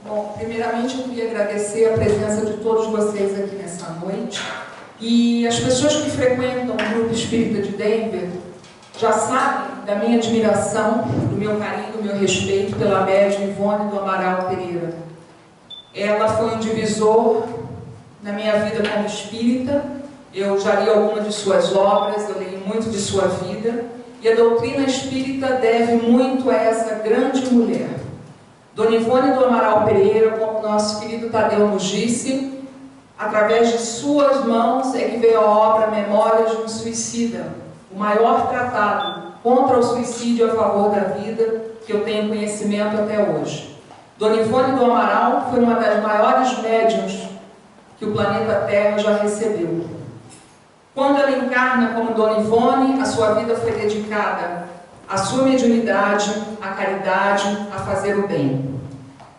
Bom, primeiramente eu queria agradecer a presença de todos vocês aqui nessa noite. E as pessoas que frequentam o Grupo Espírita de Denver já sabem da minha admiração, do meu carinho, do meu respeito pela médium Ivone do Amaral Pereira. Ela foi um divisor na minha vida como espírita. Eu já li algumas de suas obras, eu li muito de sua vida. E a doutrina espírita deve muito a essa grande mulher. Dona Ivone do Amaral Pereira, como nosso querido Tadeu nos disse, através de suas mãos é que veio a obra Memórias de um Suicida, o maior tratado contra o suicídio a favor da vida que eu tenho conhecimento até hoje. Dona Ivone do Amaral foi uma das maiores médiuns que o planeta Terra já recebeu. Quando ela encarna como Dona Ivone, a sua vida foi dedicada à sua mediunidade, à caridade, a fazer o bem.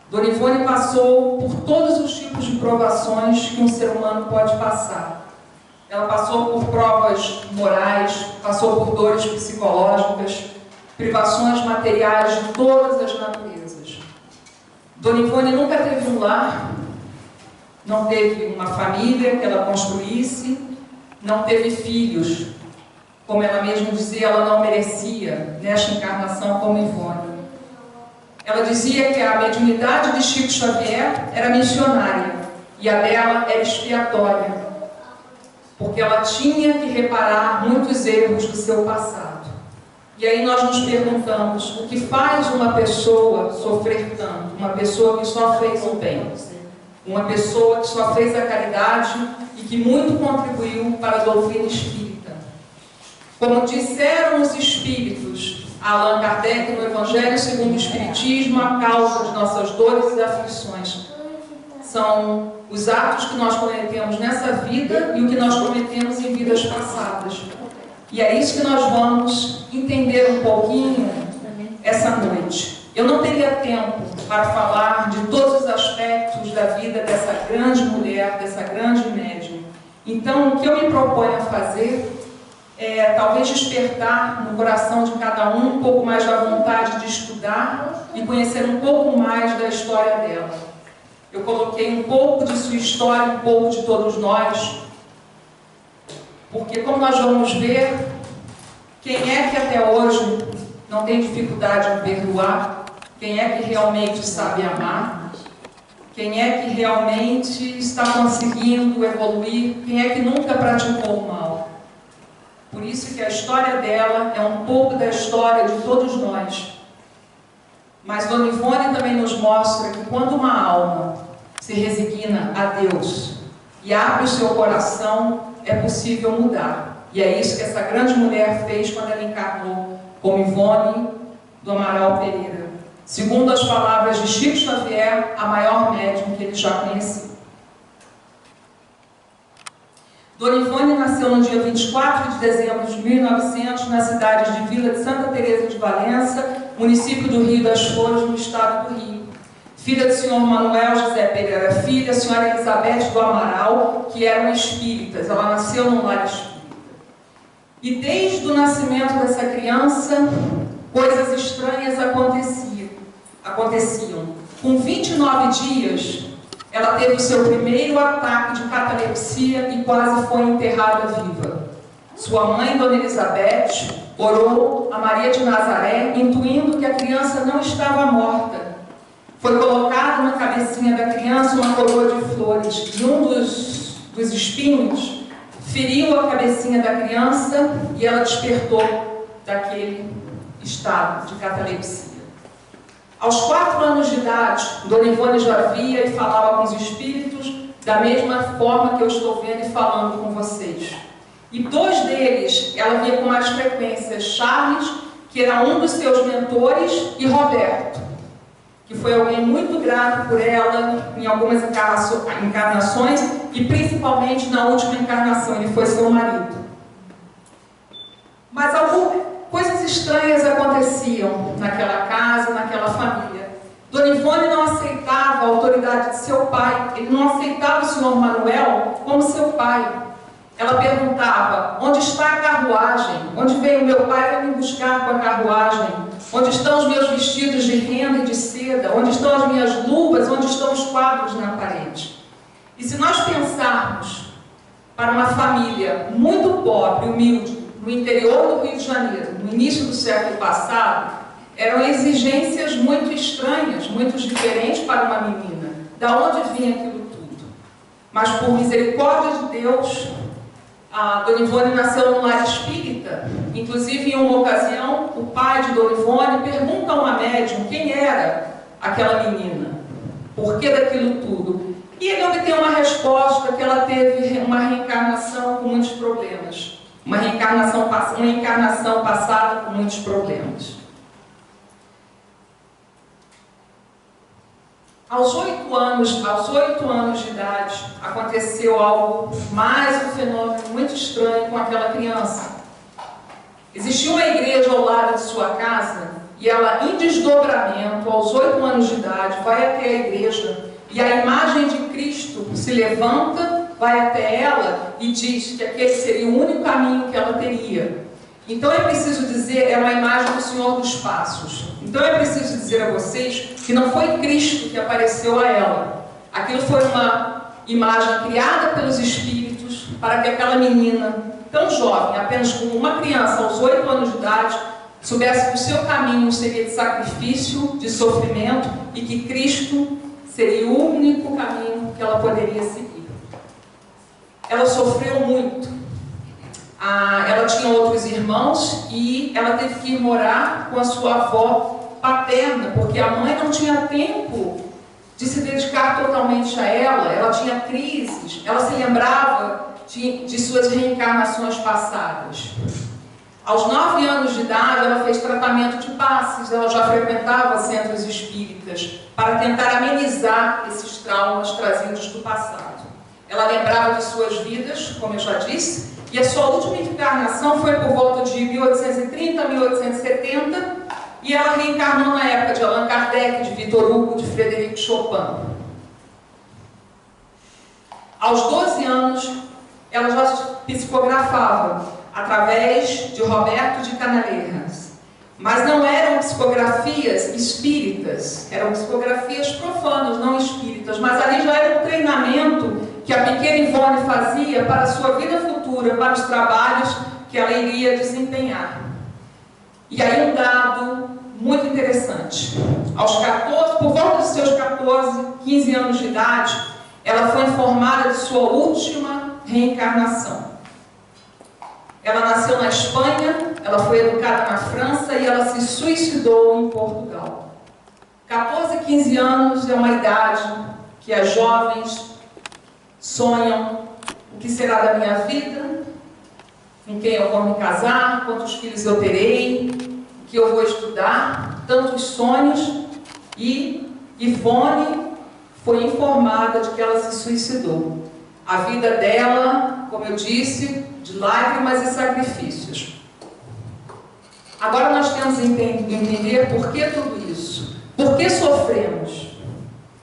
Dona Ivone passou por todos os tipos de provações que um ser humano pode passar. Ela passou por provas morais, passou por dores psicológicas, privações materiais de todas as naturezas. Dona Ivone nunca teve um lar, não teve uma família que ela construísse, não teve filhos. Como ela mesma dizia, ela não merecia nesta encarnação como Ivone. Ela dizia que a mediunidade de Chico Xavier era missionária e a dela era expiatória, porque ela tinha que reparar muitos erros do seu passado. E aí nós nos perguntamos, o que faz uma pessoa sofrer tanto? Uma pessoa que só fez o bem, uma pessoa que só fez a caridade e que muito contribuiu para a doutrina espírita. Como disseram os espíritos, Allan Kardec no Evangelho segundo o Espiritismo, a causa de nossas dores e aflições são os atos que nós cometemos nessa vida e o que nós cometemos em vidas passadas. E é isso que nós vamos entender um pouquinho essa noite. Eu não teria tempo para falar de todos os aspectos da vida dessa grande mulher, dessa grande médium. Então, o que eu me proponho a fazer é talvez despertar no coração de cada um pouco mais da vontade de estudar e conhecer um pouco mais da história dela. Eu coloquei um pouco de sua história, um pouco de todos nós, porque como nós vamos ver, quem é que até hoje não tem dificuldade em perdoar? Quem é que realmente sabe amar? Quem é que realmente está conseguindo evoluir? Quem é que nunca praticou o mal? Por isso que a história dela é um pouco da história de todos nós. Mas Dona Ivone também nos mostra que quando uma alma se resigna a Deus e abre o seu coração, é possível mudar. E é isso que essa grande mulher fez quando ela encarnou como Ivone do Amaral Pereira. Segundo as palavras de Chico Xavier, a maior médium que ele já conhecia. Dona Ivone nasceu no dia 24 de dezembro de 1900, na cidade de Vila de Santa Teresa de Valença, município do Rio das Flores, no estado do Rio. Filha do senhor Manuel José Pereira Filho, a senhora Elizabeth do Amaral, que eram espíritas. Ela nasceu num lar espírita. E desde o nascimento dessa criança, coisas estranhas aconteciam. Com 29 dias, ela teve o seu primeiro ataque de catalepsia e quase foi enterrada viva. Sua mãe, Dona Elizabeth, orou a Maria de Nazaré, intuindo que a criança não estava morta. Foi colocada na cabecinha da criança uma coroa de flores e um dos espinhos feriu a cabecinha da criança e ela despertou daquele estado de catalepsia. Aos 4 anos de idade, Dona Ivone já via e falava com os espíritos da mesma forma que eu estou vendo e falando com vocês. E 2 deles ela via com mais frequência: Charles, que era um dos seus mentores, e Roberto, que foi alguém muito grato por ela em algumas encarnações e principalmente na última encarnação, ele foi seu marido. Mas coisas estranhas aconteciam naquela casa, naquela família. Dona Ivone não aceitava a autoridade de seu pai, ele não aceitava o senhor Manuel como seu pai. Ela perguntava: perguntava: onde está a carruagem? Onde veio meu pai para me buscar com a carruagem? Onde estão os meus vestidos de renda e de seda? Onde estão as minhas luvas? Onde estão os quadros na parede? E se nós pensarmos para uma família muito pobre, humilde, no interior do Rio de Janeiro, no início do século passado, eram exigências muito estranhas, muito diferentes para uma menina. Da onde vinha aquilo tudo? Mas por misericórdia de Deus, a Dona Ivone nasceu num lar espírita. Inclusive, em uma ocasião, o pai de Dona Ivone pergunta a uma médium quem era aquela menina, por que daquilo tudo. E ele obtém uma resposta que ela teve uma reencarnação com muitos problemas. Uma encarnação passada com muitos problemas. Aos 8 anos de idade, aconteceu algo, mais um fenômeno muito estranho com aquela criança. Existia uma igreja ao lado de sua casa, e ela, em desdobramento, aos 8 anos de idade, vai até a igreja, e a imagem de Cristo se levanta, vai até ela e diz que aquele seria o único caminho que ela teria. Então é preciso dizer, é uma imagem do Senhor dos Passos. Então é preciso dizer a vocês que não foi Cristo que apareceu a ela. Aquilo foi uma imagem criada pelos espíritos para que aquela menina tão jovem, apenas como uma criança aos 8 anos de idade, soubesse que o seu caminho seria de sacrifício, de sofrimento, e que Cristo seria o único caminho que ela poderia seguir. Ela sofreu muito. Ela tinha outros irmãos e ela teve que ir morar com a sua avó paterna, porque a mãe não tinha tempo de se dedicar totalmente a ela. Ela tinha crises, ela se lembrava de suas reencarnações passadas. Aos 9 anos de idade, ela fez tratamento de passes, ela já frequentava centros espíritas para tentar amenizar esses traumas trazidos do passado. Ela lembrava de suas vidas, como eu já disse, e a sua última encarnação foi por volta de 1830 a 1870, e ela reencarnou na época de Allan Kardec, de Victor Hugo, de Frederic Chopin. Aos 12 anos, ela já psicografava através de Roberto de Canalejas. Mas não eram psicografias espíritas, eram psicografias profanas, não espíritas, mas ali já era um treinamento que a pequena Ivone fazia para a sua vida futura, para os trabalhos que ela iria desempenhar. E aí um dado muito interessante. Aos 14, por volta de seus 14, 15 anos de idade, ela foi informada de sua última reencarnação. Ela nasceu na Espanha, ela foi educada na França e ela se suicidou em Portugal. 14, 15 anos é uma idade que as jovens sonham: o que será da minha vida, com quem eu vou me casar, quantos filhos eu terei, o que eu vou estudar, tantos sonhos. E Ivone foi informada de que ela se suicidou. A vida dela, como eu disse, de lágrimas e sacrifícios. Agora nós temos que entender por que tudo isso. Por que sofremos?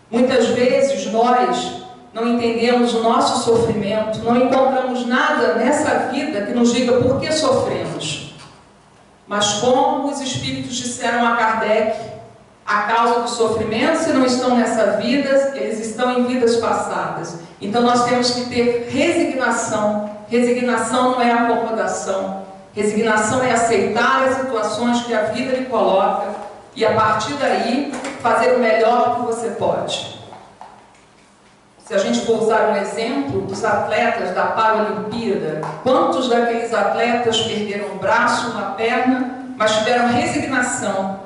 Muitas vezes nós não entendemos o nosso sofrimento, não encontramos nada nessa vida que nos diga por que sofremos. Mas como os espíritos disseram a Kardec, a causa do sofrimento, se não estão nessa vida, eles estão em vidas passadas. Então nós temos que ter resignação. Resignação não é acomodação. Resignação é aceitar as situações que a vida lhe coloca e a partir daí fazer o melhor que você pode. Se a gente for usar um exemplo dos atletas da Paralimpíada, quantos daqueles atletas perderam um braço, uma perna, mas tiveram resignação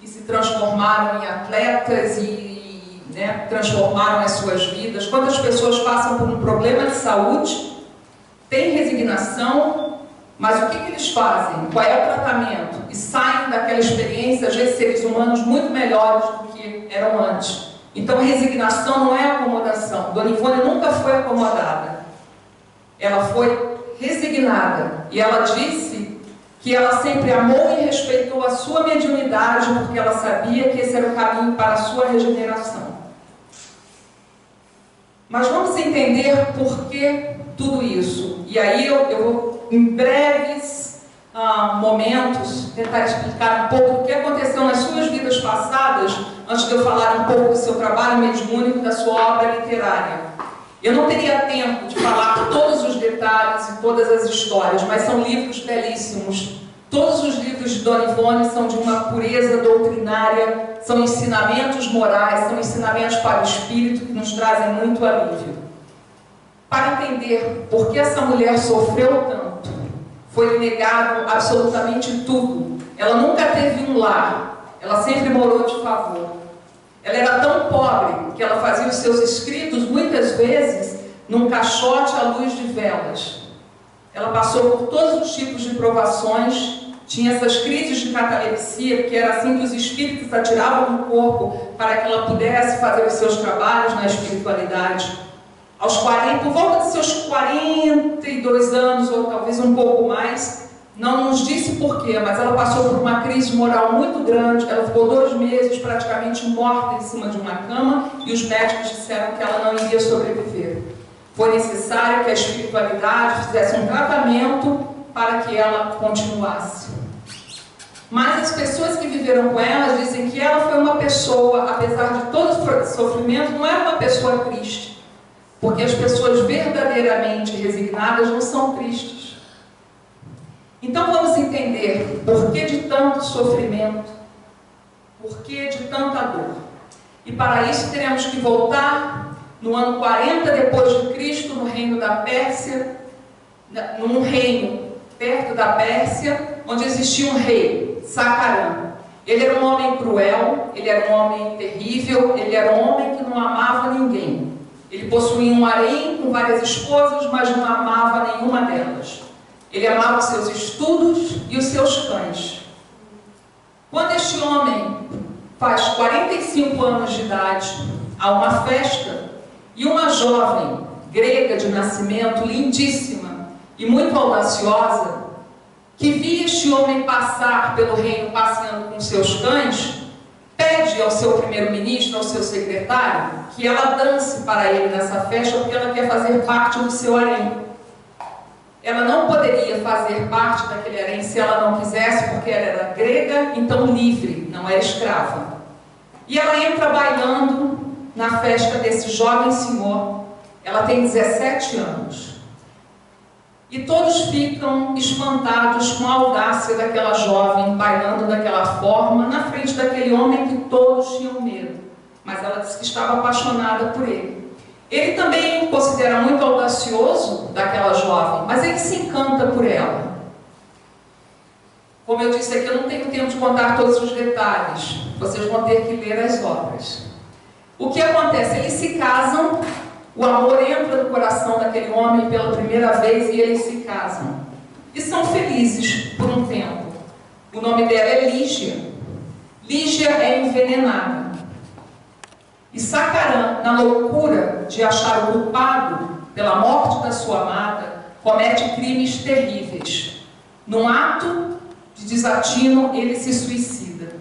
e se transformaram em atletas e transformaram as suas vidas? Quantas pessoas passam por um problema de saúde, têm resignação, mas o que eles fazem? Qual é o tratamento? E saem daquela experiência, às vezes, seres humanos muito melhores do que eram antes. Então, resignação não é acomodação. Dona Ivone nunca foi acomodada. Ela foi resignada. E ela disse que ela sempre amou e respeitou a sua mediunidade, porque ela sabia que esse era o caminho para a sua regeneração. Mas vamos entender por que tudo isso. E aí eu vou, em breves momentos, tentar explicar um pouco o que aconteceu nas suas vidas passadas, antes de eu falar um pouco do seu trabalho mediúnico, da sua obra literária. Eu não teria tempo de falar todos os detalhes e todas as histórias, mas são livros belíssimos. Todos os livros de Dona Ivone são de uma pureza doutrinária, são ensinamentos morais, são ensinamentos para o espírito que nos trazem muito alívio. Para entender por que essa mulher sofreu tanto, foi negado absolutamente tudo. Ela nunca teve um lar, ela sempre morou de favor. Ela era tão pobre que ela fazia os seus escritos, muitas vezes, num caixote à luz de velas. Ela passou por todos os tipos de provações, tinha essas crises de catalepsia, porque era assim que os espíritos atiravam no corpo para que ela pudesse fazer os seus trabalhos na espiritualidade. Aos 40, por volta de seus 42 anos, ou talvez um pouco mais, não nos disse porquê, mas ela passou por uma crise moral muito grande. Ela ficou 2 meses praticamente morta em cima de uma cama e os médicos disseram que ela não iria sobreviver. Foi necessário que a espiritualidade fizesse um tratamento para que ela continuasse. Mas as pessoas que viveram com ela dizem que ela foi uma pessoa, apesar de todo o sofrimento, não era uma pessoa triste. Porque as pessoas verdadeiramente resignadas não são tristes. Então vamos entender por que de tanto sofrimento, por que de tanta dor. E para isso teremos que voltar no ano 40 depois de Cristo, no reino da Pérsia, num reino perto da Pérsia, onde existia um rei, Sacarã. Ele era um homem cruel, ele era um homem terrível, ele era um homem que não amava ninguém. Ele possuía um harém com várias esposas, mas não amava nenhuma delas. Ele amava os seus estudos e os seus cães. Quando este homem faz 45 anos de idade, há uma festa e uma jovem grega de nascimento, lindíssima e muito audaciosa, que via este homem passar pelo reino passeando com seus cães, pede ao seu primeiro-ministro, ao seu secretário, que ela dance para ele nessa festa, porque ela quer fazer parte do seu harém. Ela não poderia fazer parte daquele harém se ela não quisesse, porque ela era grega, então livre, não era escrava. E ela entra bailando na festa desse jovem senhor. Ela tem 17 anos. E todos ficam espantados com a audácia daquela jovem, bailando daquela forma, na frente daquele homem que todos tinham medo. Mas ela disse que estava apaixonada por ele. Ele também considera muito audacioso daquela jovem, mas ele se encanta por ela. Como eu disse aqui, eu não tenho tempo de contar todos os detalhes. Vocês vão ter que ler as obras. O que acontece? Eles se casam. O amor entra no coração daquele homem pela primeira vez e eles se casam. E são felizes por um tempo. O nome dela é Lígia. Lígia é envenenada. E Sacarã, na loucura de achar o culpado pela morte da sua amada, comete crimes terríveis. Num ato de desatino, ele se suicida.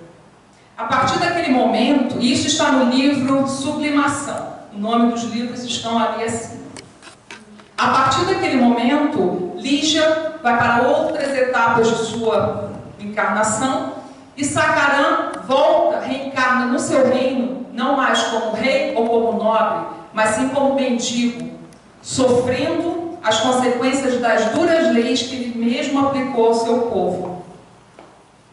A partir daquele momento, e isso está no livro Sublimação. O nome dos livros estão ali assim. A partir daquele momento, Lígia vai para outras etapas de sua encarnação e Sacarã volta, reencarna no seu reino, não mais como rei ou como nobre, mas sim como mendigo, sofrendo as consequências das duras leis que ele mesmo aplicou ao seu povo.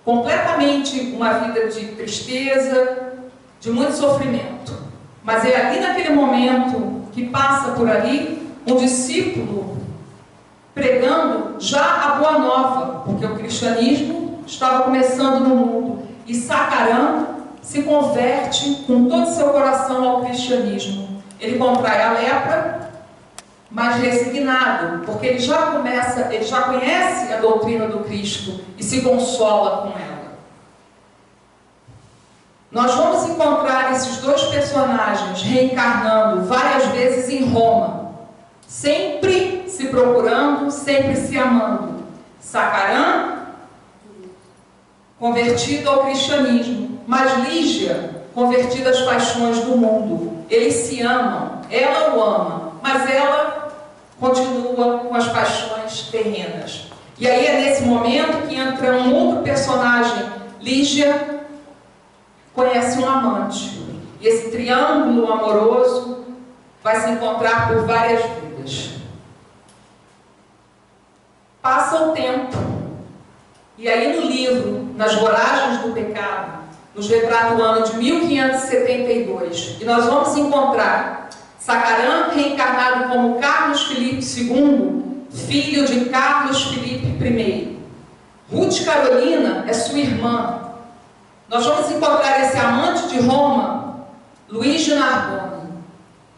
Completamente uma vida de tristeza, de muito sofrimento. Mas é ali naquele momento que passa por ali um discípulo pregando já a boa nova, porque o cristianismo estava começando no mundo. E Sacarã se converte com todo o seu coração ao cristianismo. Ele contrai a lepra, mas resignado, porque ele já conhece a doutrina do Cristo e se consola com ela. Nós vamos encontrar esses dois personagens reencarnando várias vezes em Roma, sempre se procurando, sempre se amando. Sacarã, convertido ao cristianismo, mas Lígia, convertida às paixões do mundo. Eles se amam, ela o ama, mas ela continua com as paixões terrenas. E aí é nesse momento que entra um outro personagem. Lígia conhece um amante. E esse triângulo amoroso vai se encontrar por várias vidas. Passa o tempo. E aí no livro, Nas Voragens do Pecado, nos retrata o ano de 1572. E nós vamos encontrar Sacaram reencarnado como Carlos Filipe II, filho de Carlos Filipe I. Ruth Carolina é sua irmã. Nós vamos encontrar esse amante de Roma, Luís de Narbonne.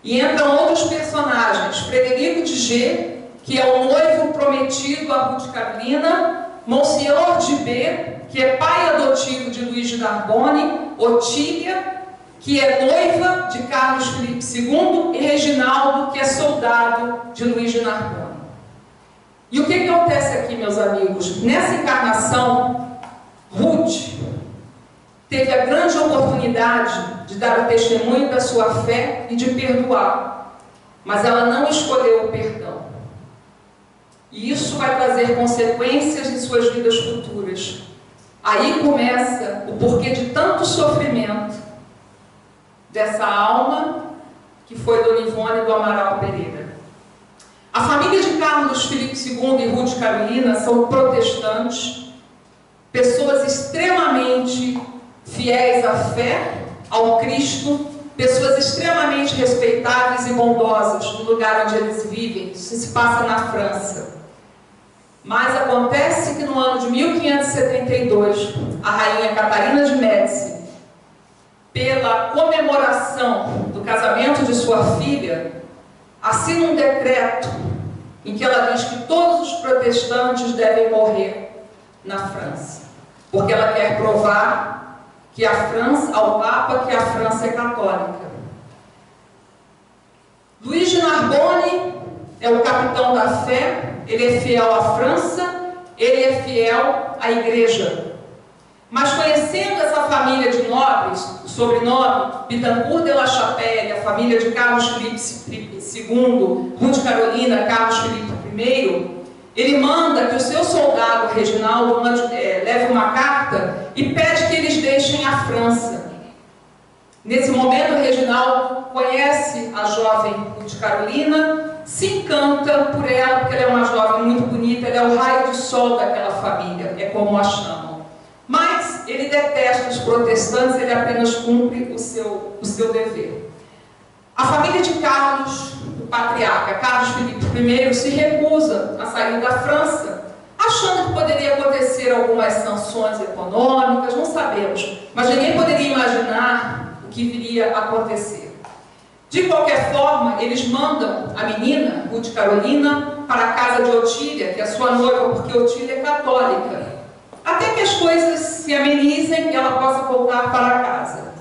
E entram outros personagens, Frederico de G, que é o noivo prometido a Ruth Carolina, Monsenhor de B, que é pai adotivo de Luís de Narbonne, Otília, que é noiva de Carlos Filipe II, e Reginaldo, que é soldado de Luís de Narbonne. E o que acontece aqui, meus amigos? Nessa encarnação, Ruth teve a grande oportunidade de dar o testemunho da sua fé e de perdoar, mas ela não escolheu o perdão. E isso vai trazer consequências em suas vidas futuras. Aí começa o porquê de tanto sofrimento dessa alma que foi Dona Ivone do Amaral Pereira. A família de Carlos Filipe II e Ruth Carolina são protestantes, pessoas extremamente fiéis à fé, ao Cristo, pessoas extremamente respeitáveis e bondosas no lugar onde eles vivem. Isso se passa na França. Mas acontece que no ano de 1572, a rainha Catarina de Médici, pela comemoração do casamento de sua filha, assina um decreto em que ela diz que todos os protestantes devem morrer na França, porque ela quer provar que a França, ao Papa, que a França é católica. Luís de Narbonne é o capitão da fé, ele é fiel à França, ele é fiel à Igreja. Mas conhecendo essa família de nobres, o sobrenome Bittencourt de la Chapelle, a família de Carlos Filipe II, Ruth Carolina, Carlos Filipe I, ele manda que o seu soldado Reginaldo leve uma carta e pede que eles deixem a França. Nesse momento, Reginaldo conhece a jovem Ruth Carolina, se encanta por ela, porque ela é uma jovem muito bonita, ela é o raio de sol daquela família, é como a chamam. Mas ele detesta os protestantes, ele apenas cumpre o seu dever. A família de Carlos, o patriarca Carlos Filipe I, se recusa a sair da França, achando que poderia acontecer algumas sanções econômicas, não sabemos, mas ninguém poderia imaginar o que viria a acontecer. De qualquer forma, eles mandam a menina, Ruth Carolina, para a casa de Otília, que é sua noiva, porque Otília é católica, até que as coisas se amenizem e ela possa voltar para casa.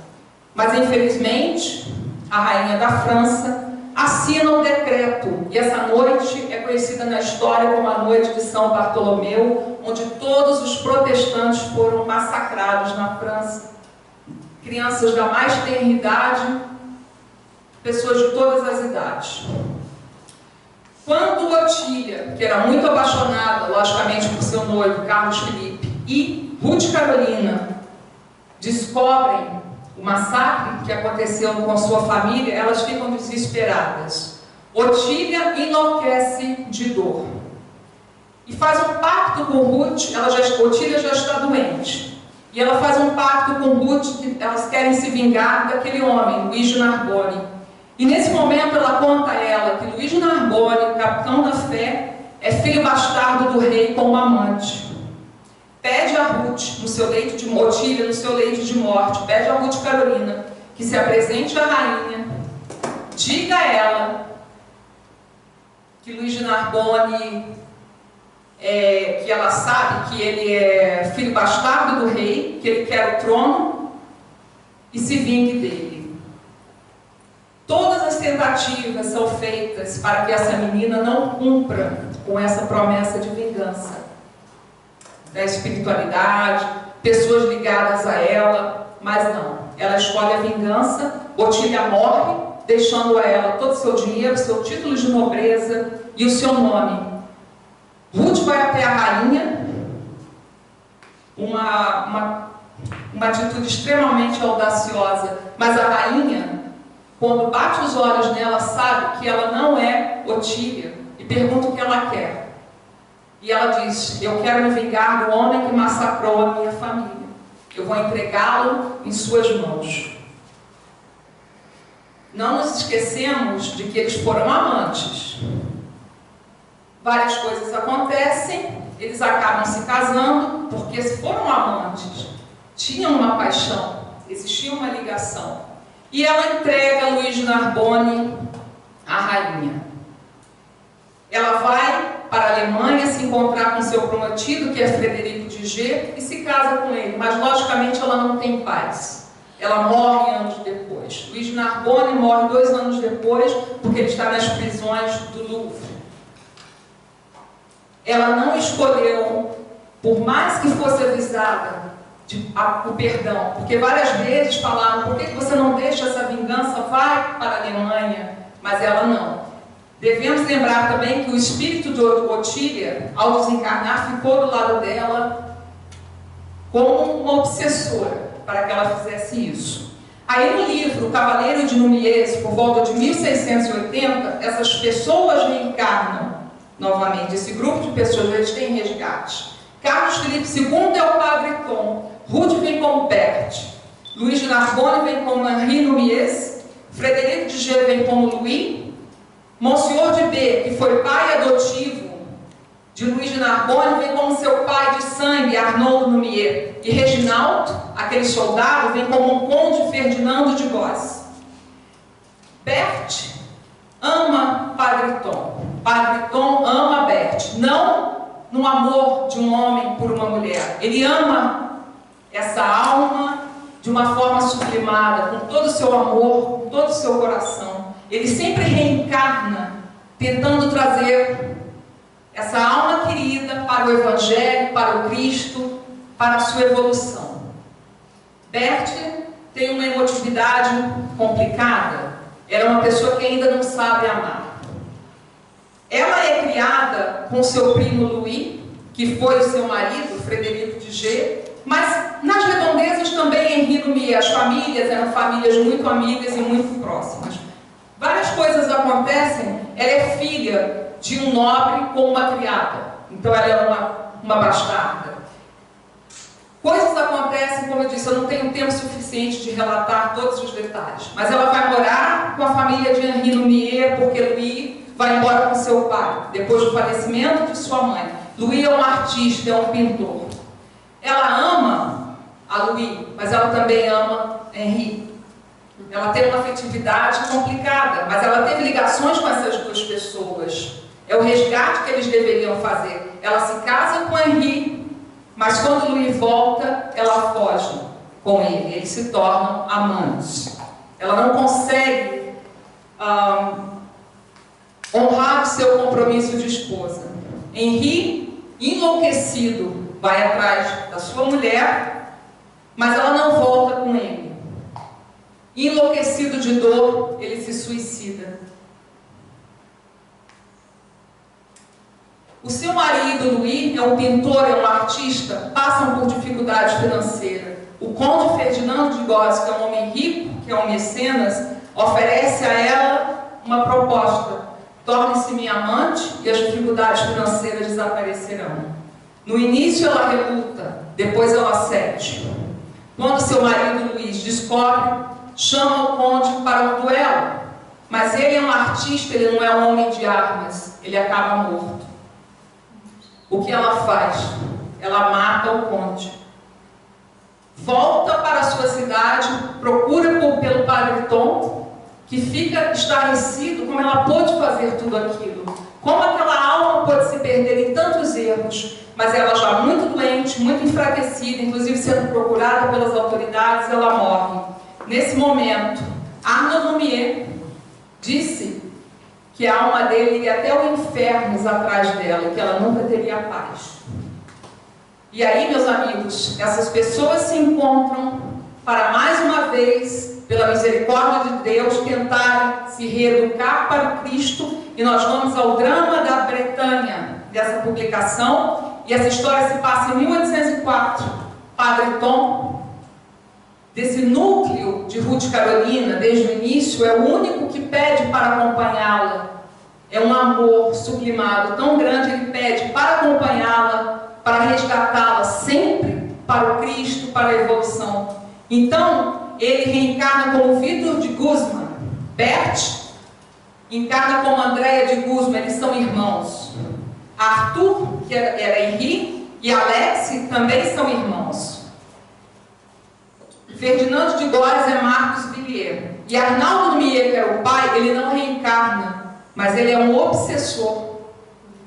Mas, infelizmente, a rainha da França assina um decreto, e essa noite é conhecida na história como a noite de São Bartolomeu, onde todos os protestantes foram massacrados na França. Crianças da mais tenra idade, pessoas de todas as idades. Quando Otília, que era muito apaixonada, logicamente, por seu noivo, Carlos Filipe, e Ruth Carolina descobrem o massacre que aconteceu com sua família, elas ficam desesperadas. Otília enlouquece de dor e faz um pacto com Ruth. Otília já está doente, e ela faz um pacto com Ruth, que elas querem se vingar daquele homem, Luís de Narbonne. E nesse momento ela conta a ela que Luís de Narbonne, o capitão da fé, é filho bastardo do rei com uma amante. Pede a Ruth, no seu leito de morte, Otília, no seu leito de morte, pede a Ruth Carolina que se apresente à rainha, diga a ela que Luís de Narbonne, que ela sabe que ele é filho bastardo do rei, que ele quer o trono, e se vingue dele. Todas as tentativas são feitas para que essa menina não cumpra com essa promessa de vingança. Da espiritualidade, pessoas ligadas a ela, mas não. Ela escolhe a vingança, Otília morre, deixando a ela todo o seu dinheiro, seu título de nobreza e o seu nome. Ruth vai até a rainha, uma atitude extremamente audaciosa, mas a rainha, quando bate os olhos nela, sabe que ela não é Otília e pergunta o que ela quer. E ela diz: eu quero me vingar do homem que massacrou a minha família. Eu vou entregá-lo em suas mãos. Não nos esquecemos de que eles foram amantes. Várias coisas acontecem, eles acabam se casando, porque se foram amantes, tinham uma paixão, existia uma ligação. E ela entrega Luís de Narbonne à rainha. Ela vai para a Alemanha se encontrar com seu prometido, que é Frederico de G, e se casa com ele, mas logicamente ela não tem paz. Ela morre anos depois. Luís de Narbonne morre 2 anos depois, porque ele está nas prisões do Louvre. Ela não escolheu, por mais que fosse avisada, o perdão, porque várias vezes falaram: por que você não deixa essa vingança, vai para a Alemanha? Mas ela não. Devemos lembrar também que o espírito de Otília, ao desencarnar, ficou do lado dela como uma obsessora, para que ela fizesse isso. Aí no livro Cavaleiro de Núñez, por volta de 1680, essas pessoas reencarnam novamente. Esse grupo de pessoas, eles têm resgate. Carlos Felipe II é o Padre Tom, Ruth vem como Berthe, Luís de Narbonne vem como Henri Núñez, Frederico de G vem como Louis, Monsenhor de B, que foi pai adotivo de Luís de Narbonne, vem como seu pai de sangue, Arnaud Lumière, e Reginaldo, aquele soldado, vem como um conde Ferdinando de Gosse. Berthe ama Padre Tom. Padre Tom ama Berthe, não no amor de um homem por uma mulher. Ele ama essa alma de uma forma sublimada, com todo o seu amor, com todo o seu coração. Ele sempre reencarna, tentando trazer essa alma querida para o Evangelho, para o Cristo, para a sua evolução. Berthe tem uma emotividade complicada. Ela é uma pessoa que ainda não sabe amar. Ela é criada com seu primo Louis, que foi o seu marido, Frederico de G, mas nas redondezas também Henri Núñez. As famílias eram famílias muito amigas e muito próximas. Várias coisas acontecem. Ela é filha de um nobre com uma criada, então ela é uma bastarda. Coisas acontecem, como eu disse, eu não tenho tempo suficiente de relatar todos os detalhes, mas ela vai morar com a família de Henri Núñez, porque Louis vai embora com seu pai, depois do falecimento de sua mãe. Louis é um artista, é um pintor. Ela ama a Louis, mas ela também ama Henri. Ela tem uma afetividade complicada, mas ela teve ligações com essas duas pessoas. É o resgate que eles deveriam fazer. Ela se casa com Henri, mas quando Louis volta, ela foge com ele. Eles se tornam amantes. Ela não consegue honrar o seu compromisso de esposa. Henri, enlouquecido, vai atrás da sua mulher, mas ela não volta com ele. Enlouquecido de dor, ele se suicida. O seu marido, Louis, é um pintor, é um artista, passam por dificuldade financeira. O conde Ferdinando de Gosse, que é um homem rico, que é um mecenas, oferece a ela uma proposta: torne-se minha amante e as dificuldades financeiras desaparecerão. No início ela reluta, depois ela cede. Quando seu marido Luís descobre, chama o conde para um duelo, mas ele é um artista, ele não é um homem de armas, ele acaba morto. O que ela faz? Ela mata o conde. Volta para a sua cidade, procura pelo Padre Tom, que fica estarrecido como ela pôde fazer tudo aquilo. Como aquela alma pôde se perder em tantos erros, mas ela já muito doente, muito enfraquecida, inclusive sendo procurada pelas autoridades, ela morre. Nesse momento, Arnaud Lumière disse que a alma dele iria até o inferno atrás dela, que ela nunca teria paz. E aí, meus amigos, essas pessoas se encontram para mais uma vez, pela misericórdia de Deus, tentarem se reeducar para o Cristo. E nós vamos ao drama da Bretanha, dessa publicação, e essa história se passa em 1804. Padre Tom, desse núcleo de Ruth Carolina, desde o início, é o único que pede para acompanhá-la. É um amor sublimado tão grande, ele pede para acompanhá-la, para resgatá-la sempre para o Cristo, para a evolução. Então, ele reencarna como Vitor de Guzman. Bert encarna como Andréia de Guzman, eles são irmãos. Arthur, que era Henri, e Alex também são irmãos. Ferdinando de Góes é Marcos Villiers. E Arnaldo Lumière, que era o pai, ele não reencarna, mas ele é um obsessor.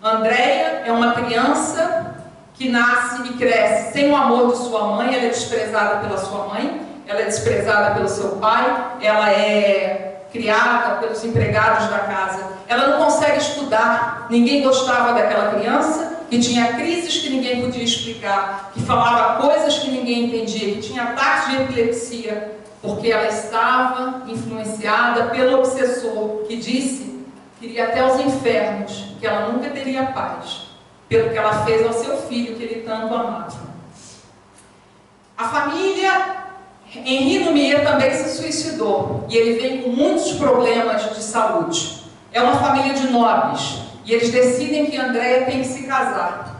Andréia é uma criança que nasce e cresce sem o amor de sua mãe, ela é desprezada pela sua mãe, ela é desprezada pelo seu pai, ela é criada pelos empregados da casa. Ela não consegue estudar, ninguém gostava daquela criança, que tinha crises que ninguém podia explicar, que falava coisas que ninguém entendia, que tinha ataques de epilepsia, porque ela estava influenciada pelo obsessor, que disse que iria até os infernos, que ela nunca teria paz, pelo que ela fez ao seu filho, que ele tanto amava. A família, Henri Lumière também se suicidou, e ele vem com muitos problemas de saúde. É uma família de nobres, e eles decidem que Andréia tem que se casar.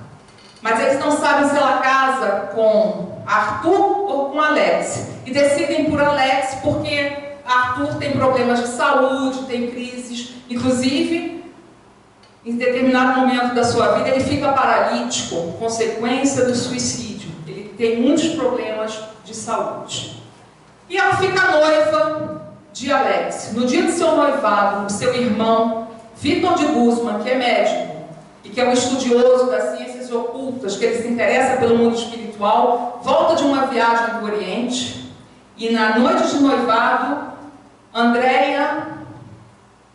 Mas eles não sabem se ela casa com Arthur ou com Alex. E decidem por Alex porque Arthur tem problemas de saúde, tem crises. Inclusive, em determinado momento da sua vida, ele fica paralítico, consequência do suicídio. Ele tem muitos problemas de saúde. E ela fica noiva de Alex. No dia do seu noivado, o seu irmão, Vitor de Guzman, que é médico e que é um estudioso das ciências ocultas, que ele se interessa pelo mundo espiritual, volta de uma viagem do Oriente e na noite de noivado, Andréia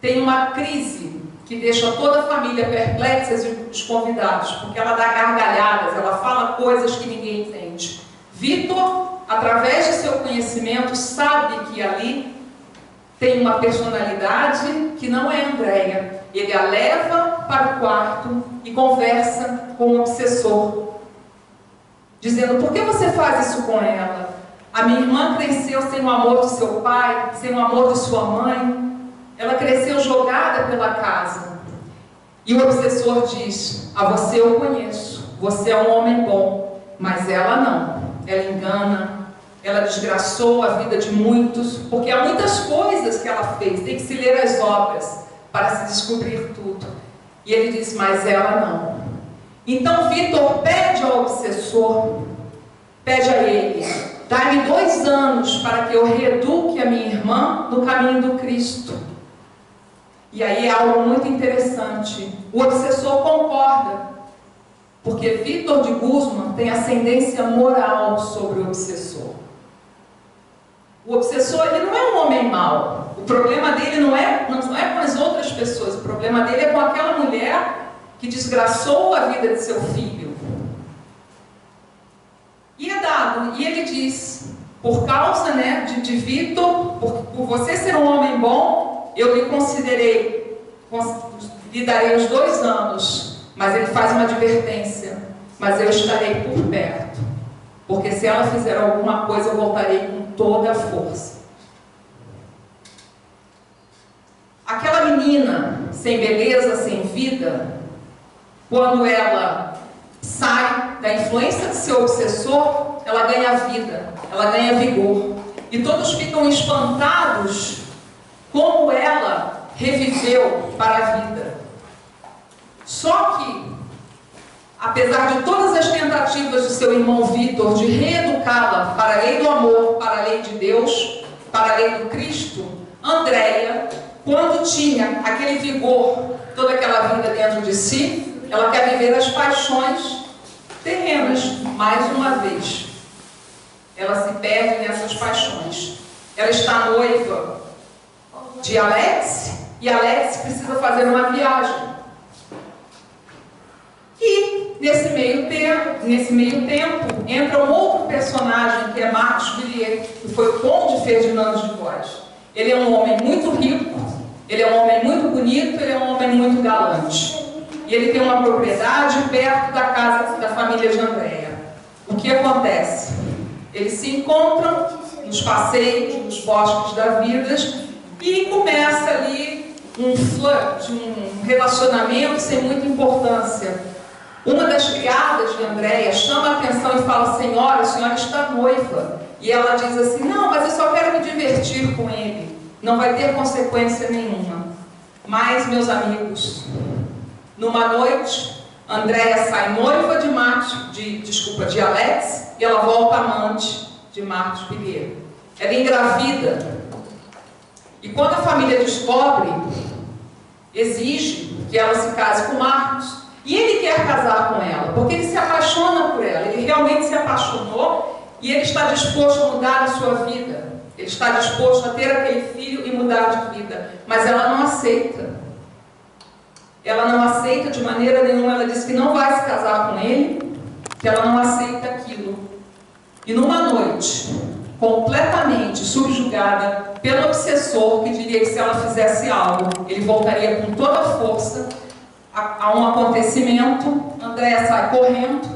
tem uma crise que deixa toda a família perplexa e os convidados, porque ela dá gargalhadas, ela fala coisas que ninguém entende. Vitor, através de seu conhecimento, sabe que ali tem uma personalidade que não é Andréia. Ele a leva para o quarto e conversa com o obsessor, dizendo: por que você faz isso com ela? A minha irmã cresceu sem o amor de seu pai, sem o amor de sua mãe. Ela cresceu jogada pela casa. E o obsessor diz: a você eu conheço, você é um homem bom, mas ela não. Ela engana, ela desgraçou a vida de muitos, porque há muitas coisas que ela fez, tem que se ler as obras para se descobrir tudo. E ele diz: mas ela não. Então Vitor pede ao obsessor, pede a ele: dá-me 2 anos para que eu reeduque a minha irmã no caminho do Cristo. E aí é algo muito interessante. O obsessor concorda, porque Vitor de Guzman tem ascendência moral sobre o obsessor. O obsessor, ele não é um homem mau. O problema dele não é com as outras pessoas. O problema dele é com aquela mulher que desgraçou a vida de seu filho. E é dado. E ele diz: por causa de Vitor, por você ser um homem bom, eu lhe darei os 2 anos. Mas ele faz uma advertência: mas eu estarei por perto, porque se ela fizer alguma coisa, eu voltarei com toda a força. Aquela menina sem beleza, sem vida, quando ela sai da influência de seu obsessor, ela ganha vida, ela ganha vigor. E todos ficam espantados como ela reviveu para a vida. Só que, apesar de todas as tentativas de seu irmão Vitor de reeducá-la para a lei do amor, para a lei de Deus, para a lei do Cristo, Andréia, quando tinha aquele vigor, toda aquela vida dentro de si, ela quer viver as paixões terrenas, mais uma vez. Ela se perde nessas paixões. Ela está noiva de Alex, e Alex precisa fazer uma viagem. E nesse meio tempo entra um outro personagem, que é Marcos Villiers, que foi o conde Ferdinando de Góes. Ele é um homem muito rico, ele é um homem muito bonito, ele é um homem muito galante. E ele tem uma propriedade perto da casa da família de Andréia. O que acontece? Eles se encontram nos passeios, nos bosques da vida, e começa ali um flirt, um relacionamento sem muita importância. Uma das criadas de Andréia chama a atenção e fala: senhora, a senhora está noiva. E ela diz assim: não, mas eu só quero me divertir com ele, não vai ter consequência nenhuma. Mas, meus amigos, numa noite, Andréia sai noiva de Alex, e ela volta amante de Marcos Pilier. Ela engravida. E quando a família descobre, exige que ela se case com Marcos. E ele quer casar com ela, porque ele se apaixona por ela. Ele realmente se apaixonou e ele está disposto a mudar a sua vida. Ele está disposto a ter aquele filho e mudar de vida. Mas ela não aceita. Ela não aceita de maneira nenhuma. Ela diz que não vai se casar com ele, que ela não aceita aquilo. E numa noite, completamente subjugada pelo obsessor, que diria que se ela fizesse algo, ele voltaria com toda a força a um acontecimento. Andréia sai correndo,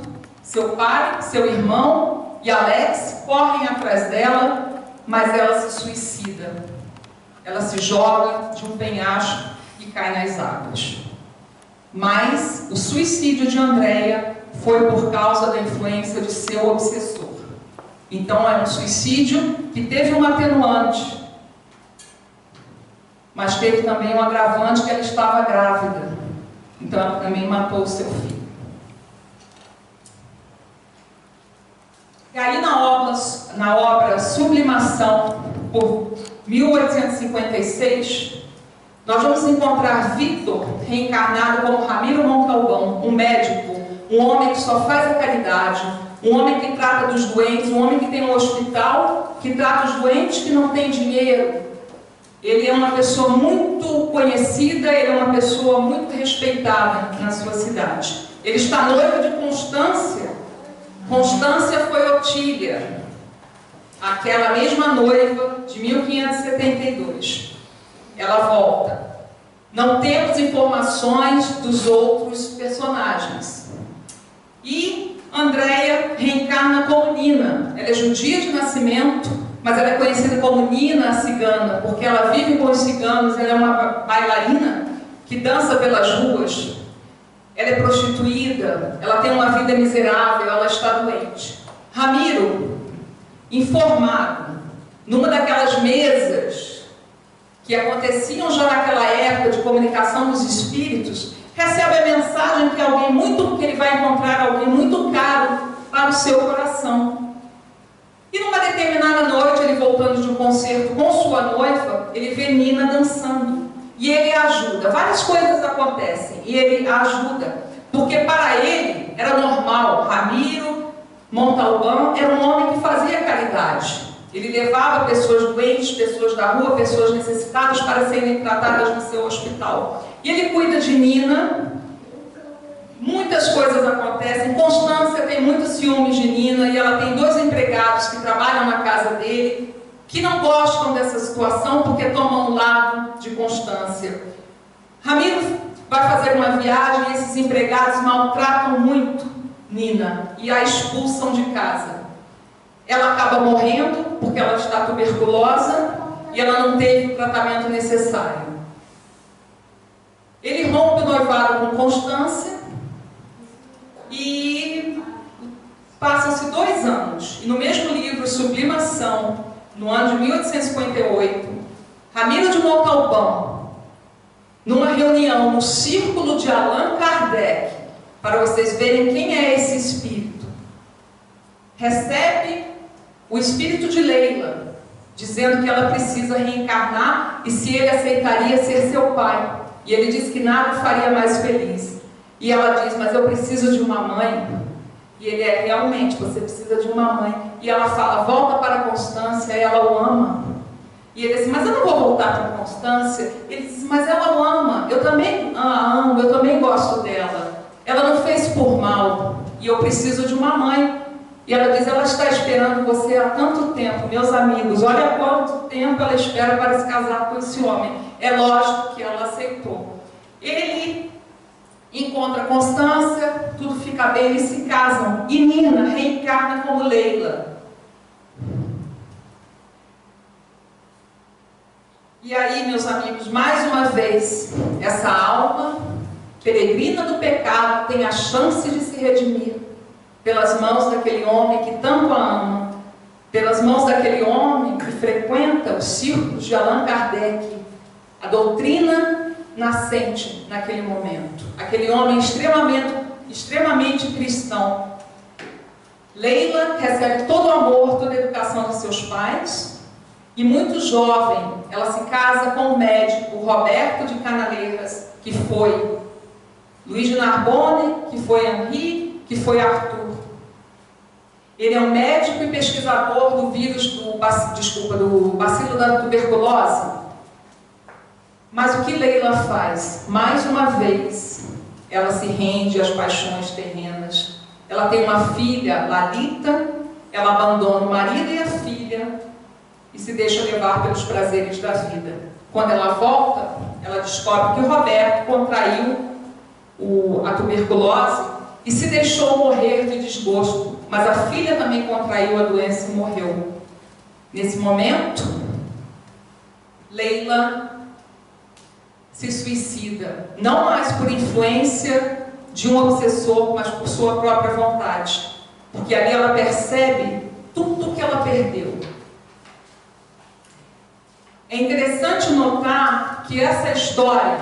seu pai, seu irmão e Alex correm atrás dela, mas ela se suicida. Ela se joga de um penhasco e cai nas águas. Mas o suicídio de Andréia foi por causa da influência de seu obsessor. Então é um suicídio que teve um atenuante, mas teve também um agravante, que ela estava grávida. Então ela também matou o seu filho. E aí na obra Sublimação, por 1856, nós vamos encontrar Victor reencarnado como Ramiro Montalbán, um médico, um homem que só faz a caridade, um homem que trata dos doentes, um homem que tem um hospital, que trata os doentes que não têm dinheiro. Ele é uma pessoa muito conhecida, ele é uma pessoa muito respeitada na sua cidade. Ele está noivo de Constância. Constância foi Otília, aquela mesma noiva de 1572. Ela volta. Não temos informações dos outros personagens. E Andréia reencarna como Nina. Ela é judia de nascimento, mas ela é conhecida como Nina a cigana, porque ela vive com os ciganos. Ela é uma bailarina que dança pelas ruas. Ela é prostituída, ela tem uma vida miserável, ela está doente. Ramiro, informado, numa daquelas mesas que aconteciam já naquela época de comunicação dos espíritos, recebe a mensagem que ele vai encontrar alguém muito caro para o seu coração. E numa determinada noite, ele voltando de um concerto com sua noiva, ele vê Nina dançando. E ele a ajuda. Várias coisas acontecem. E ele a ajuda. Porque para ele era normal. Ramiro Montalbán era um homem que fazia caridade. Ele levava pessoas doentes, pessoas da rua, pessoas necessitadas para serem tratadas no seu hospital. E ele cuida de Nina. Muitas coisas acontecem. Constância tem muitos ciúmes de Nina. E ela tem 2 empregados que trabalham na casa dele, que não gostam dessa situação porque tomam o lado de Constância. Ramiro vai fazer uma viagem e esses empregados maltratam muito Nina e a expulsam de casa. Ela acaba morrendo porque ela está tuberculosa e ela não teve o tratamento necessário. Ele rompe o noivado com Constância e passam-se 2 anos. E no mesmo livro, Sublimação, no ano de 1858, Ramiro de Montalbán, numa reunião no círculo de Allan Kardec, para vocês verem quem é esse espírito, recebe o espírito de Leila, dizendo que ela precisa reencarnar e se ele aceitaria ser seu pai. E ele diz que nada o faria mais feliz. E ela diz: mas eu preciso de uma mãe. E ele é: realmente, você precisa de uma mãe. E ela fala: volta para Constância, ela o ama. E ele diz: mas eu não vou voltar para Constância. Ele diz: mas ela o ama, eu também a amo, eu também gosto dela. Ela não fez por mal, e eu preciso de uma mãe. E ela diz, ela está esperando você há tanto tempo, meus amigos, olha quanto tempo ela espera para se casar com esse homem. É lógico que ela aceitou. Ele encontra Constância, tudo fica bem, eles se casam. E Nina reencarna como Leila. E aí, meus amigos, mais uma vez, essa alma peregrina do pecado tem a chance de se redimir pelas mãos daquele homem que tanto a ama, pelas mãos daquele homem que frequenta os círculos de Allan Kardec, a doutrina nascente naquele momento, aquele homem extremamente cristão. Leila recebe todo o amor, toda a educação de seus pais, e muito jovem, ela se casa com o médico Roberto de Canaleiras, que foi Luiz de Narbonne, que foi Henri, que foi Arthur. Ele é um médico e pesquisador do vírus do bacilo da tuberculose. Mas o que Leila faz? Mais uma vez, ela se rende às paixões terrenas. Ela tem uma filha, Lalita, ela abandona o marido e a filha e se deixa levar pelos prazeres da vida. Quando ela volta, ela descobre que o Roberto contraiu a tuberculose e se deixou morrer de desgosto, mas a filha também contraiu a doença e morreu. Nesse momento, Leila se suicida, não mais por influência de um obsessor, mas por sua própria vontade, porque ali ela percebe tudo que ela perdeu. É interessante notar que essa história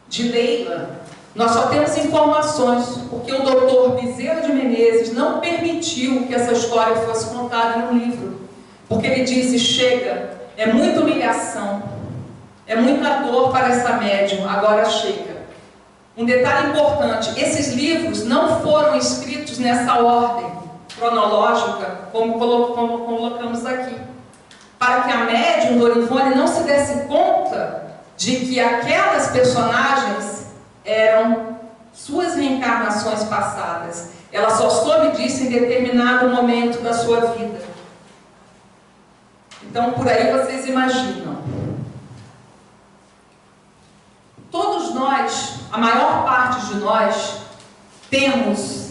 de Leila, nós só temos informações, porque o Dr. Bezerra de Menezes não permitiu que essa história fosse contada em um livro, porque ele disse, chega, é muita humilhação, é muita dor para essa médium, agora chega. Um detalhe importante, esses livros não foram escritos nessa ordem cronológica, como colocamos aqui, para que a médium Dona Ivone não se desse conta de que aquelas personagens eram suas reencarnações passadas. Ela só soube disso em determinado momento da sua vida. Então, por aí vocês imaginam. Todos nós, a maior parte de nós, temos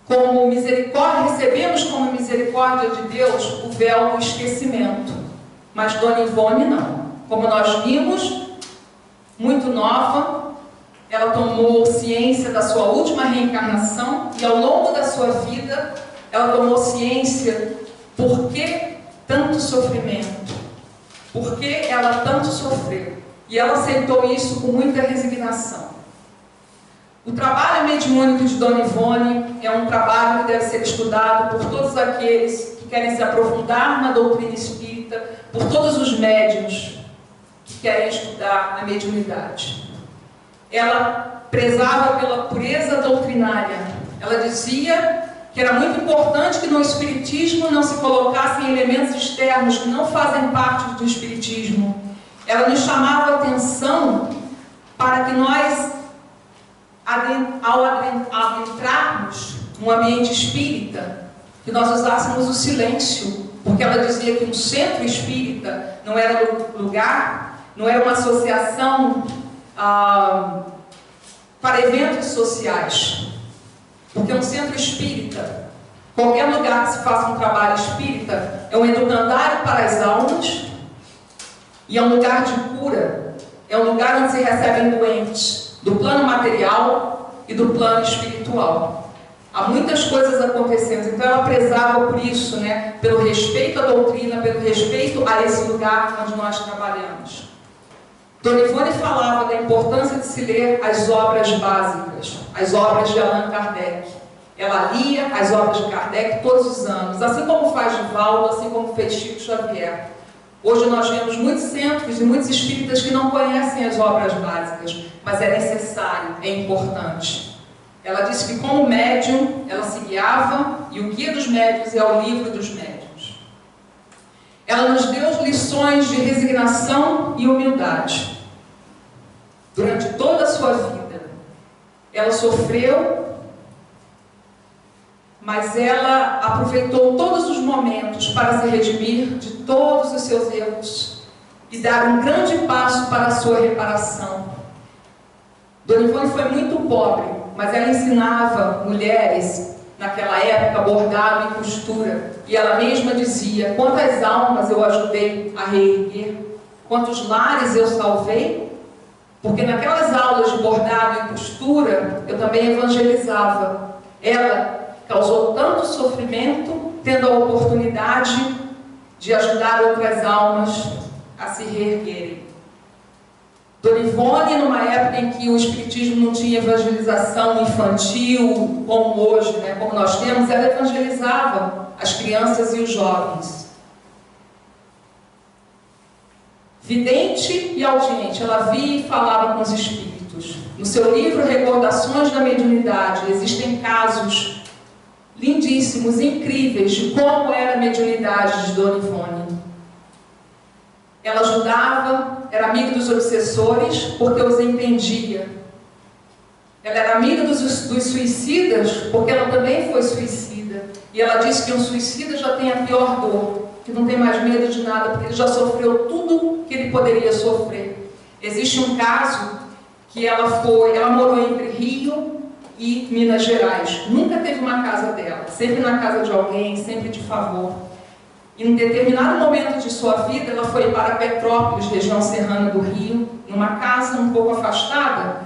como misericórdia, recebemos como misericórdia de Deus o véu do esquecimento. Mas Dona Ivone não. Como nós vimos, muito nova, ela tomou ciência da sua última reencarnação e ao longo da sua vida, ela tomou ciência por que tanto sofrimento, por que ela tanto sofreu. E ela aceitou isso com muita resignação. O trabalho mediúnico de Dona Ivone é um trabalho que deve ser estudado por todos aqueles que querem se aprofundar na doutrina espírita, por todos os médiuns que querem estudar a mediunidade. Ela prezava pela pureza doutrinária. Ela dizia que era muito importante que no espiritismo não se colocassem elementos externos que não fazem parte do espiritismo. Ela nos chamava a atenção para que nós, ao adentrarmos no ambiente espírita, que nós usássemos o silêncio, porque ela dizia que um centro espírita não era lugar, não era uma associação para eventos sociais, porque um centro espírita, qualquer lugar que se faça um trabalho espírita, é um educandário para as almas e é um lugar de cura, é um lugar onde se recebem doentes do plano material e do plano espiritual. Há muitas coisas acontecendo, então ela prezava por isso, né? Pelo respeito à doutrina, pelo respeito a esse lugar onde nós trabalhamos. Dona Ivone falava da importância de se ler as obras básicas, as obras de Allan Kardec. Ela lia as obras de Kardec todos os anos, assim como faz Divaldo, assim como fez Chico Xavier. Hoje nós vemos muitos centros e muitos espíritas que não conhecem as obras básicas, mas é necessário, é importante. Ela disse que como médium, ela se guiava, e o guia dos médiuns é o livro dos médiuns. Ela nos deu lições de resignação e humildade. Durante toda a sua vida, ela sofreu mas ela aproveitou todos os momentos para se redimir de todos os seus erros e dar um grande passo para a sua reparação. Dona Ivone foi muito pobre, mas ela ensinava mulheres, naquela época, bordado e costura, e ela mesma dizia: quantas almas eu ajudei a reerguer, quantos lares eu salvei, porque naquelas aulas de bordado e costura eu também evangelizava. Ela causou tanto sofrimento, tendo a oportunidade de ajudar outras almas a se reerguerem. Dona Ivone, numa época em que o Espiritismo não tinha evangelização infantil, como hoje, né, como nós temos, ela evangelizava as crianças e os jovens. Vidente e audiente, ela via e falava com os espíritos. No seu livro Recordações da Mediunidade, existem casos lindíssimos, incríveis, de como era a mediunidade de Dona Ivone. Ela ajudava, era amiga dos obsessores, porque os entendia. Ela era amiga dos suicidas, porque ela também foi suicida. E ela disse que um suicida já tem a pior dor, que não tem mais medo de nada, porque ele já sofreu tudo que ele poderia sofrer. Existe um caso que ela morou entre Rio e Minas Gerais. Nunca teve uma casa dela, sempre na casa de alguém, sempre de favor. Em um determinado momento de sua vida, ela foi para Petrópolis, região serrana do Rio, numa casa um pouco afastada,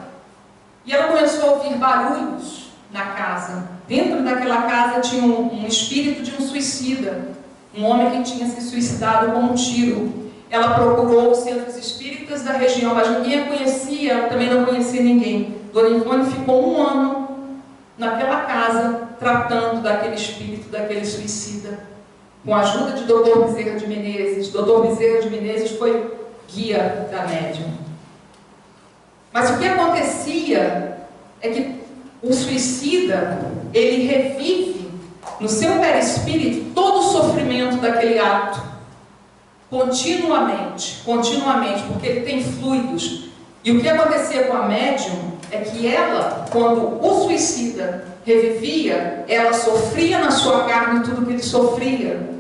e ela começou a ouvir barulhos na casa. Dentro daquela casa tinha um espírito de um suicida, um homem que tinha se suicidado com um tiro. Ela procurou os centros espíritas da região, mas ninguém a conhecia, ela também não conhecia ninguém. Dona Ivone ficou 1 ano naquela casa, tratando daquele espírito, daquele suicida, com a ajuda de Dr. Bezerra de Menezes. Dr. Bezerra de Menezes foi guia da médium. Mas o que acontecia é que o suicida, ele revive no seu perispírito todo o sofrimento daquele ato, continuamente, porque ele tem fluidos. E o que acontecia com a médium é que ela, quando o suicida revivia, ela sofria na sua carne tudo que ele sofria.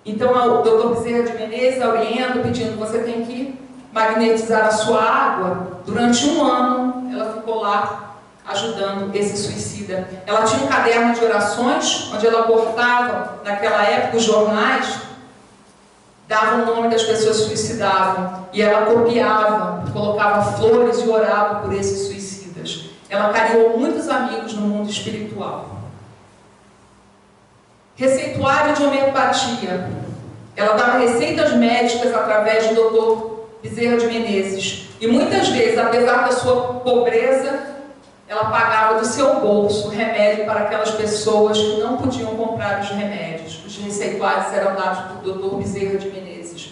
Então o Dr. Bezerra de Menezes orienta, pedindo: você tem que magnetizar a sua água. Durante 1 ano ela ficou lá ajudando esse suicida. Ela tinha um caderno de orações, onde ela cortava, naquela época, os jornais davam o nome das pessoas que suicidavam, e ela copiava, colocava flores e orava por esses suicidas. Ela cariou muitos amigos no mundo espiritual. Receituário de homeopatia. Ela dava receitas médicas através do Dr. Bezerra de Menezes. E muitas vezes, apesar da sua pobreza, ela pagava do seu bolso remédio para aquelas pessoas que não podiam comprar os remédios. Os receituários eram dados por Dr. Bezerra de Menezes.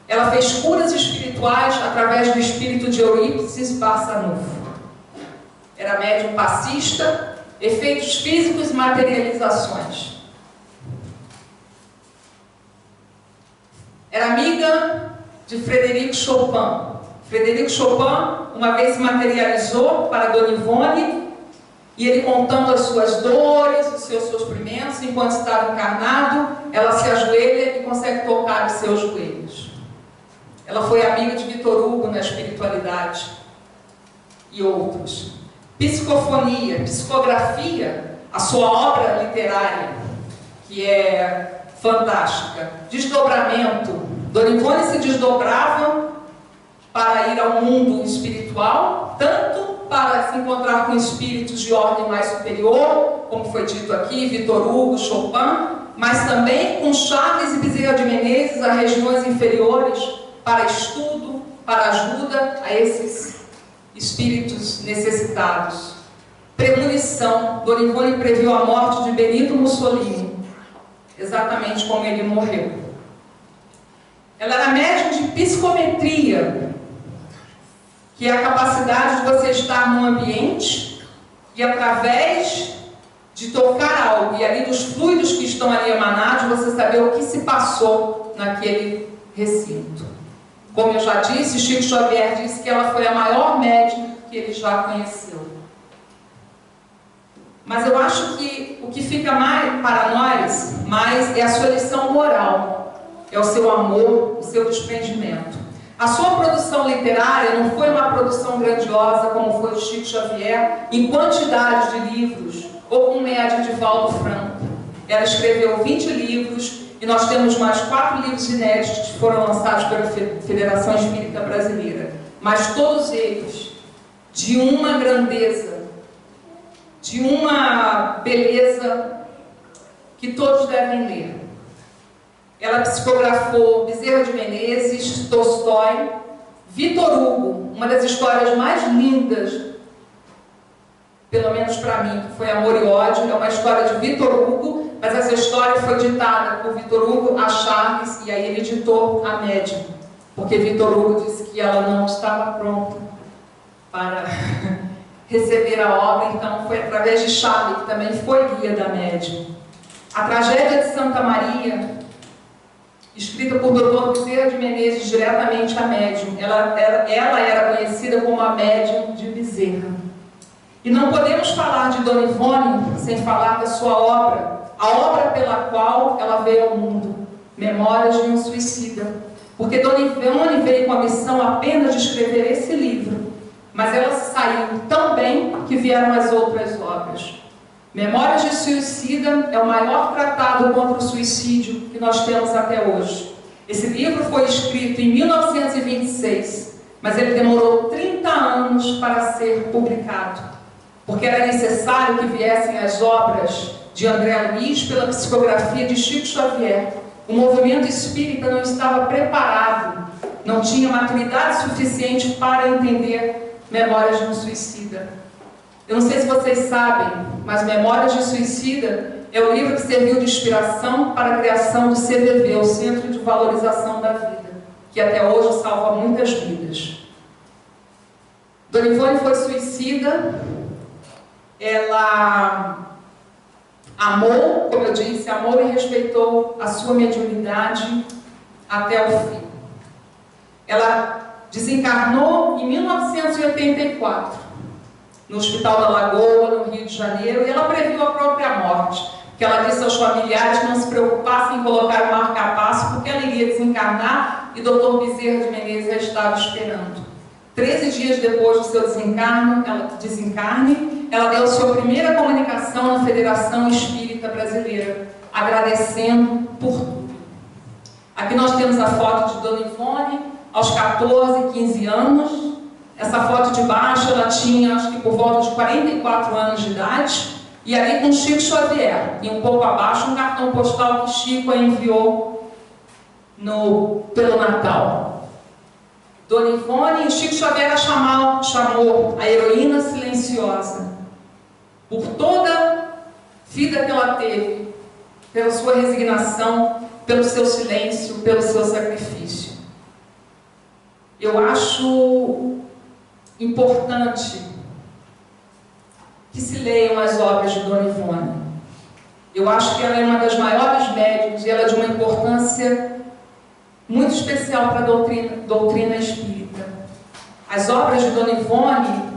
Ela fez curas espirituais através do espírito de Eurípides Barçanufo. Era médium passista, efeitos físicos e materializações. Era amiga de Frederico Chopin. Frederico Chopin uma vez se materializou para Dona Ivone, e ele, contando as suas dores, os seus sofrimentos, enquanto estava encarnado, ela se ajoelha e consegue tocar os seus joelhos. Ela foi amiga de Vitor Hugo na espiritualidade e outros. Psicofonia, psicografia, a sua obra literária, que é fantástica. Desdobramento. Dona Ivone se desdobrava para ir ao mundo espiritual, tanto para se encontrar com espíritos de ordem mais superior, como foi dito aqui, Vitor Hugo, Chopin, mas também com Chaves e Bezerra de Menezes a regiões inferiores, para estudo, para ajuda a esses espíritos necessitados. Premonição. Dona Ivone previu a morte de Benito Mussolini, exatamente como ele morreu. Ela era médium de psicometria, que é a capacidade de você estar num ambiente e, através de tocar algo e ali dos fluidos que estão ali emanados, você saber o que se passou naquele recinto. Como eu já disse, Chico Xavier disse que ela foi a maior médium que ele já conheceu. Mas eu acho que o que fica mais para nós é a sua lição moral, é o seu amor, o seu desprendimento. A sua produção literária não foi uma produção grandiosa como foi o Chico Xavier, em quantidade de livros, ou com média de Valdo Franco. Ela escreveu 20 livros e nós temos mais 4 livros inéditos que foram lançados pela Federação Espírita Brasileira. Mas todos eles, de uma grandeza, de uma beleza que todos devem ler. Ela psicografou Bezerra de Menezes, Tolstói, Victor Hugo, uma das histórias mais lindas, pelo menos para mim, que foi Amor e Ódio, é uma história de Victor Hugo, mas essa história foi ditada por Victor Hugo a Charles, e aí ele ditou a Médium, porque Victor Hugo disse que ela não estava pronta para receber a obra, então foi através de Charles, que também foi guia da Médium. A Tragédia de Santa Maria, escrita por Dr. Bezerra de Menezes, diretamente a Médium. Ela era conhecida como a Médium de Bezerra. E não podemos falar de Dona Ivone sem falar da sua obra, a obra pela qual ela veio ao mundo, Memórias de um Suicida. Porque Dona Ivone veio com a missão apenas de escrever esse livro, mas ela saiu tão bem que vieram as outras obras. Memórias de Suicida é o maior tratado contra o suicídio que nós temos até hoje. Esse livro foi escrito em 1926, mas ele demorou 30 anos para ser publicado, porque era necessário que viessem as obras de André Luiz pela psicografia de Chico Xavier. O movimento espírita não estava preparado, não tinha maturidade suficiente para entender Memórias de um Suicida. Eu não sei se vocês sabem, mas Memórias de Suicida é o livro que serviu de inspiração para a criação do CVV, o Centro de Valorização da Vida, que até hoje salva muitas vidas. Dona Ivone foi suicida, ela amou, como eu disse, amou e respeitou a sua mediunidade até o fim. Ela desencarnou em 1984, no Hospital da Lagoa, no Rio de Janeiro, e ela previu a própria morte, que ela disse aos familiares que não se preocupassem em colocar o marca-passo, porque ela iria desencarnar e Dr. Bezerra de Menezes a estava esperando. 13 dias depois do seu desencarne, ela deu sua primeira comunicação na Federação Espírita Brasileira, agradecendo por tudo. Aqui nós temos a foto de Dona Ivone, aos 14, 15 anos. Essa foto de baixo, ela tinha, acho que por volta de 44 anos de idade, e ali com Chico Xavier, e um pouco abaixo um cartão postal que Chico a enviou pelo Natal. Dona Ivone, Chico Xavier a chamou a heroína silenciosa, por toda a vida que ela teve, pela sua resignação, pelo seu silêncio, pelo seu sacrifício. Eu acho importante que se leiam as obras de Dona Ivone. Eu acho que ela é uma das maiores médiuns e ela é de uma importância muito especial para a doutrina espírita. As obras de Dona Ivone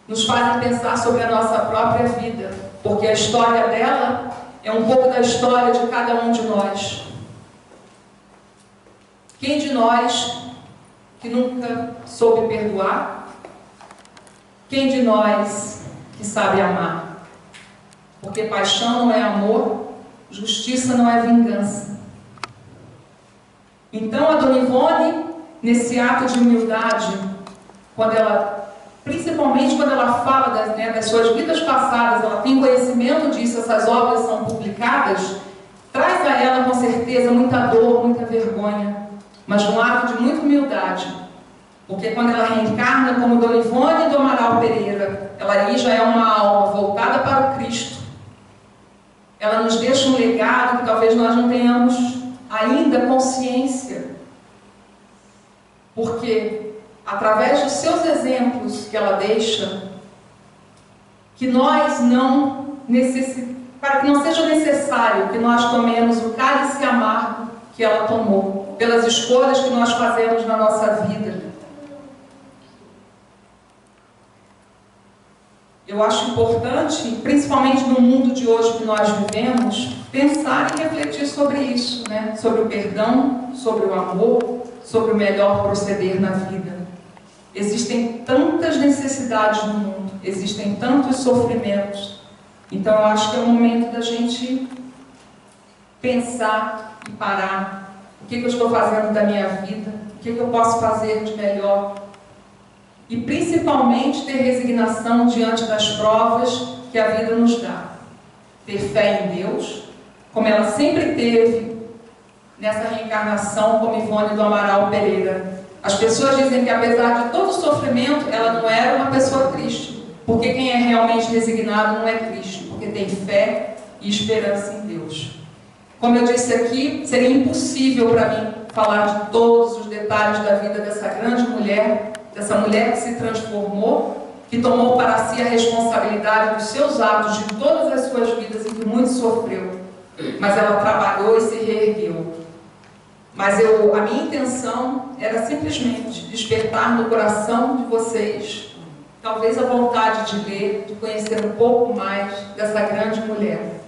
nos fazem pensar sobre a nossa própria vida, porque a história dela é um pouco da história de cada um de nós. Quem de nós que nunca soube perdoar? Quem de nós que sabe amar? Porque paixão não é amor, justiça não é vingança. Então a Dona Ivone, nesse ato de humildade, principalmente quando ela fala das suas vidas passadas, ela tem conhecimento disso, essas obras são publicadas, traz a ela com certeza muita dor, muita vergonha, mas num ato de muita humildade. Porque quando ela reencarna como Dona Ivone do Amaral Pereira, ela aí já é uma alma voltada para o Cristo. Ela nos deixa um legado que talvez nós não tenhamos ainda consciência. Porque, através dos seus exemplos que ela deixa, que nós para que não seja necessário que nós tomemos o cálice amargo que ela tomou, pelas escolhas que nós fazemos na nossa vida. eu acho importante, principalmente no mundo de hoje que nós vivemos, pensar e refletir sobre isso, né? Sobre o perdão, sobre o amor, sobre o melhor proceder na vida. Existem tantas necessidades no mundo, existem tantos sofrimentos. Então eu acho que é o momento da gente pensar e parar. O que eu estou fazendo da minha vida? O que eu posso fazer de melhor? E principalmente ter resignação diante das provas que a vida nos dá. Ter fé em Deus, como ela sempre teve nessa reencarnação como Ivone do Amaral Pereira. As pessoas dizem que apesar de todo o sofrimento, ela não era uma pessoa triste. Porque quem é realmente resignado não é triste, porque tem fé e esperança em Deus. Como eu disse aqui, seria impossível para mim falar de todos os detalhes da vida dessa grande mulher, dessa mulher que se transformou, que tomou para si a responsabilidade dos seus atos, de todas as suas vidas, e que muito sofreu. Mas ela trabalhou e se reergueu. Mas a minha intenção era simplesmente despertar no coração de vocês, talvez a vontade de ler, de conhecer um pouco mais dessa grande mulher.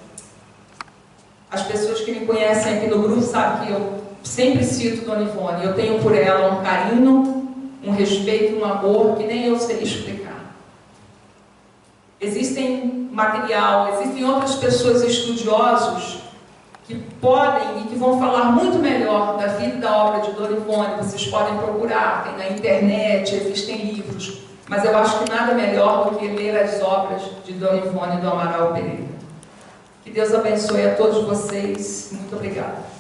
As pessoas que me conhecem aqui no grupo sabem que eu sempre cito Dona Ivone. Eu tenho por ela um carinho, um respeito, um amor que nem eu sei explicar. Existem material, existem outras pessoas estudiosos que podem e que vão falar muito melhor da vida e da obra de Dona Ivone. Vocês podem procurar, tem na internet, existem livros. Mas eu acho que nada melhor do que ler as obras de Dona Ivone do Amaral Pereira. Que Deus abençoe a todos vocês. Muito obrigada.